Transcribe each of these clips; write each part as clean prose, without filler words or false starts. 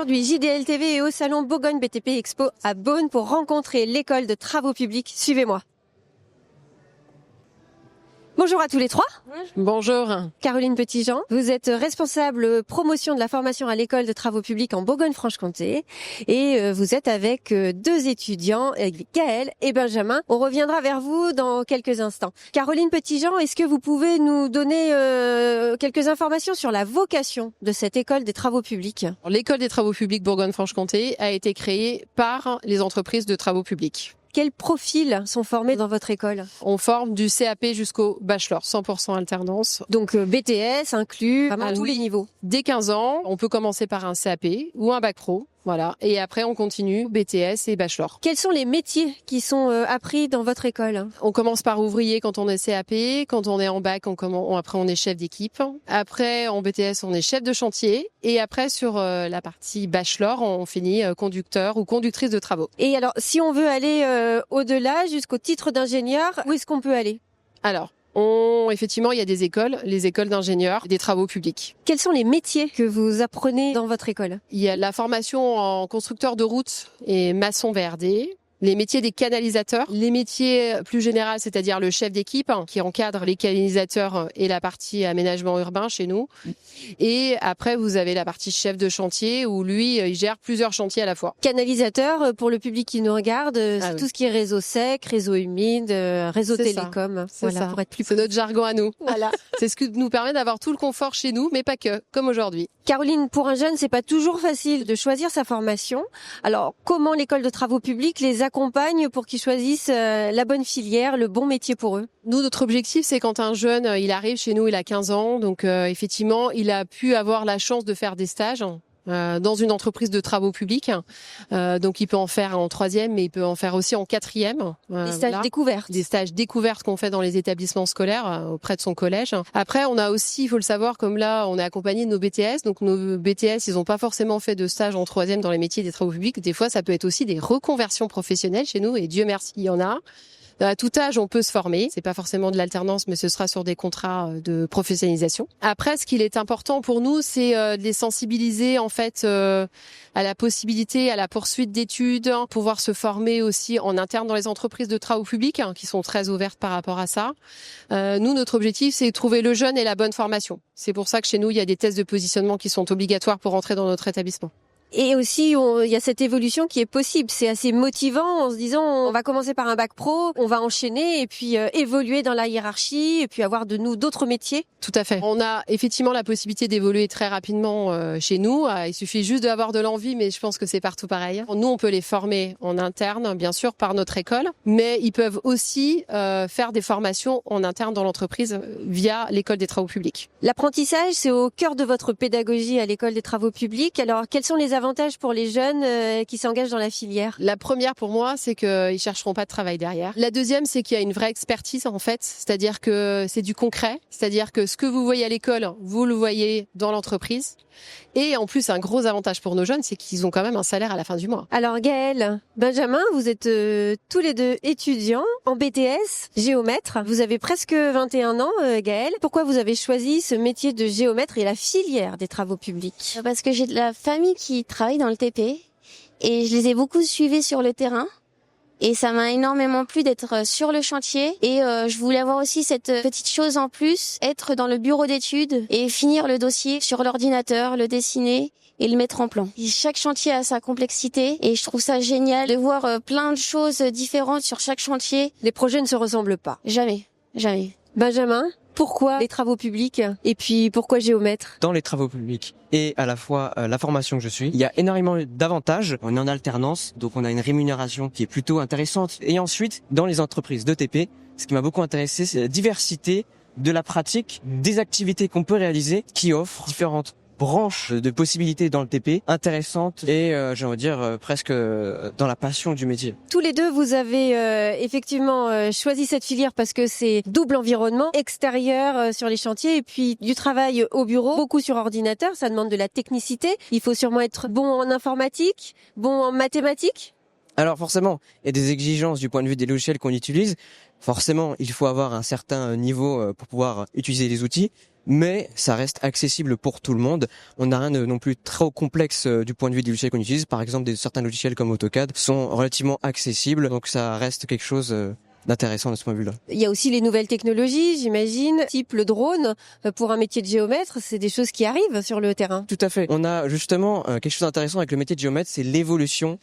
aujourd'hui, JDL TV est au salon Bourgogne BTP Expo à Beaune pour rencontrer l'école de travaux publics. Suivez-moi. Bonjour à tous les trois. Bonjour. Caroline Petitjean, vous êtes responsable promotion de la formation à l'école de travaux publics en Bourgogne-Franche-Comté et vous êtes avec deux étudiants, Gaël et Benjamin. On reviendra vers vous dans quelques instants. Caroline Petitjean, est-ce que vous pouvez nous donner quelques informations sur la vocation de cette école des travaux publics ? L'école des travaux publics Bourgogne-Franche-Comté a été créée par les entreprises de travaux publics. Quels profils sont formés dans votre école ? On forme du CAP jusqu'au bachelor, 100% alternance. Donc BTS inclus vraiment tous les niveaux. Dès 15 ans, on peut commencer par un CAP ou un bac pro. Voilà. Et après, on continue BTS et bachelor. Quels sont les métiers qui sont appris dans votre école ? On commence par ouvrier quand on est CAP. Quand on est en bac, après, on est chef d'équipe. Après, en BTS, on est chef de chantier. Et après, sur la partie bachelor, on finit conducteur ou conductrice de travaux. Et alors, si on veut aller au-delà, jusqu'au titre d'ingénieur, où est-ce qu'on peut aller ? Alors, effectivement, il y a des écoles, les écoles d'ingénieurs, des travaux publics. Quels sont les métiers que vous apprenez dans votre école ? Il y a la formation en constructeur de route et maçon VRD. Les métiers des canalisateurs, les métiers plus généraux, c'est-à-dire le chef d'équipe qui encadre les canalisateurs et la partie aménagement urbain chez nous. Et après, vous avez la partie chef de chantier où lui, il gère plusieurs chantiers à la fois. Canalisateur, pour le public qui nous regarde, c'est tout ce qui est réseau sec, réseau humide, réseau télécom. Voilà, pour être plus. C'est notre jargon à nous. Voilà. C'est ce qui nous permet d'avoir tout le confort chez nous, mais pas que, comme aujourd'hui. Caroline, pour un jeune, c'est pas toujours facile de choisir sa formation. Alors, comment l'école de travaux publics les accompagne pour qu'ils choisissent la bonne filière, le bon métier pour eux ? Nous, notre objectif, c'est quand un jeune, il arrive chez nous, il a 15 ans, donc effectivement, il a pu avoir la chance de faire des stages dans une entreprise de travaux publics. Donc, il peut en faire en 3e, mais il peut en faire aussi en 4e. Des stages découvertes. Des stages découvertes qu'on fait dans les établissements scolaires auprès de son collège. Après, on a aussi, il faut le savoir, comme là, on est accompagné de nos BTS. Donc, nos BTS, ils n'ont pas forcément fait de stage en 3e dans les métiers des travaux publics. Des fois, ça peut être aussi des reconversions professionnelles chez nous, et Dieu merci, il y en a. À tout âge, on peut se former. C'est pas forcément de l'alternance, mais ce sera sur des contrats de professionnalisation. Après, ce qu'il est important pour nous, c'est de les sensibiliser en fait à la possibilité, à la poursuite d'études, pouvoir se former aussi en interne dans les entreprises de travaux publics, qui sont très ouvertes par rapport à ça. Nous, notre objectif, c'est de trouver le jeune et la bonne formation. C'est pour ça que chez nous, il y a des tests de positionnement qui sont obligatoires pour entrer dans notre établissement. Et aussi, il y a cette évolution qui est possible. C'est assez motivant en se disant, on va commencer par un bac pro, on va enchaîner et puis évoluer dans la hiérarchie et puis avoir d'autres métiers. Tout à fait. On a effectivement la possibilité d'évoluer très rapidement chez nous. Il suffit juste d'avoir de l'envie, mais je pense que c'est partout pareil. Nous, on peut les former en interne, bien sûr, par notre école, mais ils peuvent aussi faire des formations en interne dans l'entreprise via l'école des travaux publics. L'apprentissage, c'est au cœur de votre pédagogie à l'école des travaux publics. Alors, quels sont les avantages pour les jeunes qui s'engagent dans la filière ? La première pour moi, c'est qu'ils chercheront pas de travail derrière. La deuxième, c'est qu'il y a une vraie expertise en fait, c'est-à-dire que c'est du concret, c'est-à-dire que ce que vous voyez à l'école, vous le voyez dans l'entreprise. Et en plus, un gros avantage pour nos jeunes, c'est qu'ils ont quand même un salaire à la fin du mois. Alors Gaël, Benjamin, vous êtes tous les deux étudiants en BTS, géomètre. Vous avez presque 21 ans, Gaël. Pourquoi vous avez choisi ce métier de géomètre et la filière des travaux publics ? Parce que j'ai de la famille qui travaille dans le TP et je les ai beaucoup suivis sur le terrain. Et ça m'a énormément plu d'être sur le chantier. Et je voulais avoir aussi cette petite chose en plus, être dans le bureau d'études et finir le dossier sur l'ordinateur, le dessiner et le mettre en plan. Et chaque chantier a sa complexité et je trouve ça génial de voir plein de choses différentes sur chaque chantier. Les projets ne se ressemblent pas. Jamais, jamais. Benjamin, pourquoi les travaux publics et puis pourquoi géomètre ? Dans les travaux publics et à la fois la formation que je suis, il y a énormément d'avantages. On est en alternance, donc on a une rémunération qui est plutôt intéressante. Et ensuite, dans les entreprises d'ETP, ce qui m'a beaucoup intéressé, c'est la diversité de la pratique, des activités qu'on peut réaliser qui offrent différentes branches de possibilités dans le TP intéressantes et j'ai envie de dire presque dans la passion du métier. Tous les deux, vous avez effectivement choisi cette filière parce que c'est double environnement, extérieur sur les chantiers et puis du travail au bureau, beaucoup sur ordinateur, ça demande de la technicité. Il faut sûrement être bon en informatique, bon en mathématiques. Alors forcément, il y a des exigences du point de vue des logiciels qu'on utilise, Forcément, il faut avoir un certain niveau pour pouvoir utiliser les outils, mais ça reste accessible pour tout le monde. On n'a rien de non plus trop complexe du point de vue des logiciels qu'on utilise. Par exemple, certains logiciels comme AutoCAD sont relativement accessibles, donc ça reste quelque chose d'intéressant de ce point de vue-là. Il y a aussi les nouvelles technologies, j'imagine, type le drone. Pour un métier de géomètre, c'est des choses qui arrivent sur le terrain. Tout à fait. On a justement quelque chose d'intéressant avec le métier de géomètre, c'est l'évolution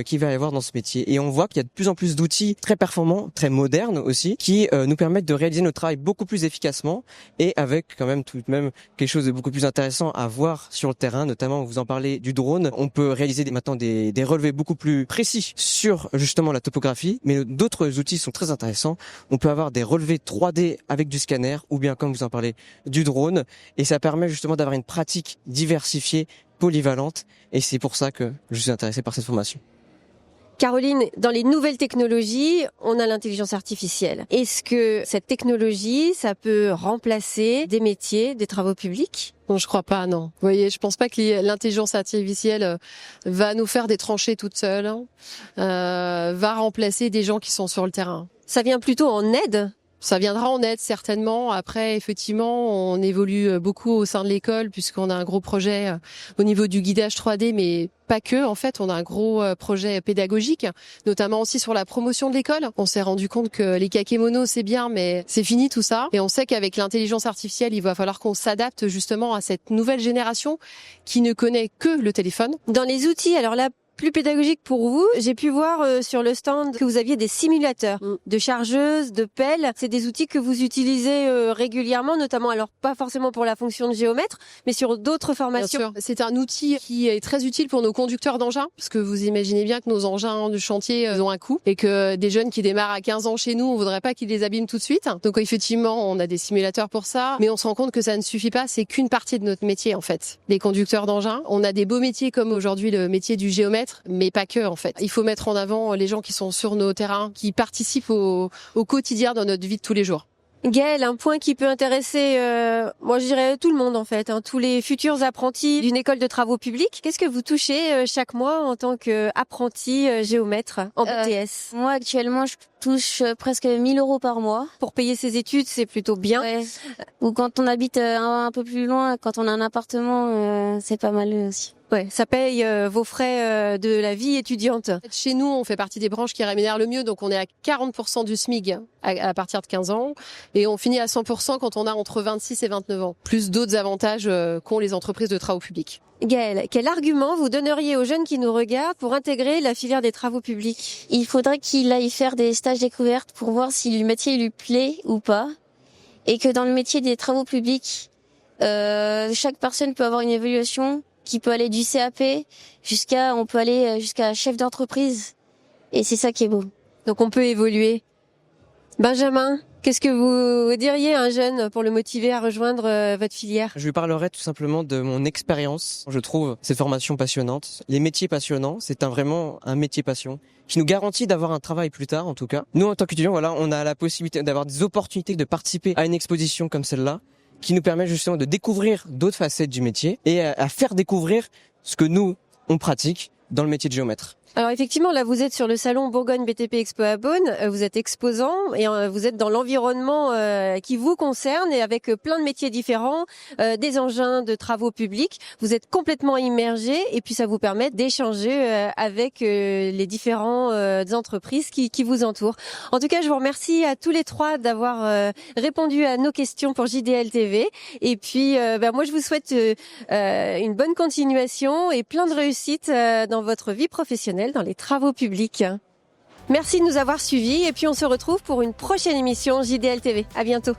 qu'il va y avoir dans ce métier. Et on voit qu'il y a de plus en plus d'outils très performants, très modernes aussi, qui nous permettent de réaliser notre travail beaucoup plus efficacement et avec quand même tout de même quelque chose de beaucoup plus intéressant à voir sur le terrain. Notamment, vous en parlez du drone. On peut réaliser maintenant des relevés beaucoup plus précis sur justement la topographie, mais d'autres outils sont très intéressants. On peut avoir des relevés 3D avec du scanner ou bien, comme vous en parlez, du drone. Et ça permet justement d'avoir une pratique diversifiée, polyvalente. Et c'est pour ça que je suis intéressé par cette formation. Caroline, dans les nouvelles technologies, on a l'intelligence artificielle. Est-ce que cette technologie, ça peut remplacer des métiers, des travaux publics ? Non, je crois pas, non. Vous voyez, je pense pas que l'intelligence artificielle va nous faire des tranchées toute seule, va remplacer des gens qui sont sur le terrain. Ça vient plutôt en aide ? Ça viendra en aide certainement. Après, effectivement, on évolue beaucoup au sein de l'école puisqu'on a un gros projet au niveau du guidage 3D, mais pas que. En fait, on a un gros projet pédagogique, notamment aussi sur la promotion de l'école. On s'est rendu compte que les kakémonos, c'est bien, mais c'est fini tout ça. Et on sait qu'avec l'intelligence artificielle, il va falloir qu'on s'adapte justement à cette nouvelle génération qui ne connaît que le téléphone. Dans les outils, alors là, plus pédagogique pour vous, j'ai pu voir sur le stand que vous aviez des simulateurs de chargeuses, de pelles. C'est des outils que vous utilisez régulièrement, notamment, alors pas forcément pour la fonction de géomètre, mais sur d'autres formations. Bien sûr. C'est un outil qui est très utile pour nos conducteurs d'engins, parce que vous imaginez bien que nos engins de chantier ont un coût, et que des jeunes qui démarrent à 15 ans chez nous, on voudrait pas qu'ils les abîment tout de suite. Donc effectivement, on a des simulateurs pour ça, mais on se rend compte que ça ne suffit pas, c'est qu'une partie de notre métier en fait, les conducteurs d'engins. On a des beaux métiers comme aujourd'hui le métier du géomètre, mais pas que en fait. Il faut mettre en avant les gens qui sont sur nos terrains, qui participent au quotidien dans notre vie de tous les jours. Gaëlle, un point qui peut intéresser, moi je dirais tout le monde en fait, tous les futurs apprentis d'une école de travaux publics. Qu'est-ce que vous touchez chaque mois en tant qu'apprenti géomètre en BTS ? Moi actuellement, je touche presque 1 000 € par mois. Pour payer ses études, c'est plutôt bien. Ouais. Ou quand on habite un peu plus loin, quand on a un appartement, c'est pas mal aussi. Ouais, ça paye vos frais de la vie étudiante. Chez nous, on fait partie des branches qui rémunèrent le mieux, donc on est à 40% du SMIC à partir de 15 ans, et on finit à 100% quand on a entre 26 et 29 ans, plus d'autres avantages qu'ont les entreprises de travaux publics. Gaëlle, quel argument vous donneriez aux jeunes qui nous regardent pour intégrer la filière des travaux publics ? Il faudrait qu'il aille faire des stages découvertes pour voir si le métier lui plaît ou pas, et que dans le métier des travaux publics, chaque personne peut avoir une évaluation qui peut aller du CAP on peut aller jusqu'à chef d'entreprise. Et c'est ça qui est beau. Donc on peut évoluer. Benjamin, qu'est-ce que vous diriez à un jeune pour le motiver à rejoindre votre filière ? Je lui parlerai tout simplement de mon expérience. Je trouve cette formation passionnante. Les métiers passionnants, c'est vraiment un métier passion qui nous garantit d'avoir un travail plus tard en tout cas. Nous en tant qu'étudiants, voilà, on a la possibilité d'avoir des opportunités de participer à une exposition comme celle-là, qui nous permet justement de découvrir d'autres facettes du métier et à faire découvrir ce que nous, on pratique dans le métier de géomètre. Alors effectivement, là vous êtes sur le salon Bourgogne BTP Expo à Beaune, vous êtes exposant et vous êtes dans l'environnement qui vous concerne et avec plein de métiers différents, des engins de travaux publics. Vous êtes complètement immergé et puis ça vous permet d'échanger avec les différentes entreprises qui vous entourent. En tout cas, je vous remercie à tous les trois d'avoir répondu à nos questions pour JDL TV. Et puis moi je vous souhaite une bonne continuation et plein de réussite dans votre vie professionnelle dans les travaux publics. Merci de nous avoir suivis et puis on se retrouve pour une prochaine émission JDL TV. À bientôt.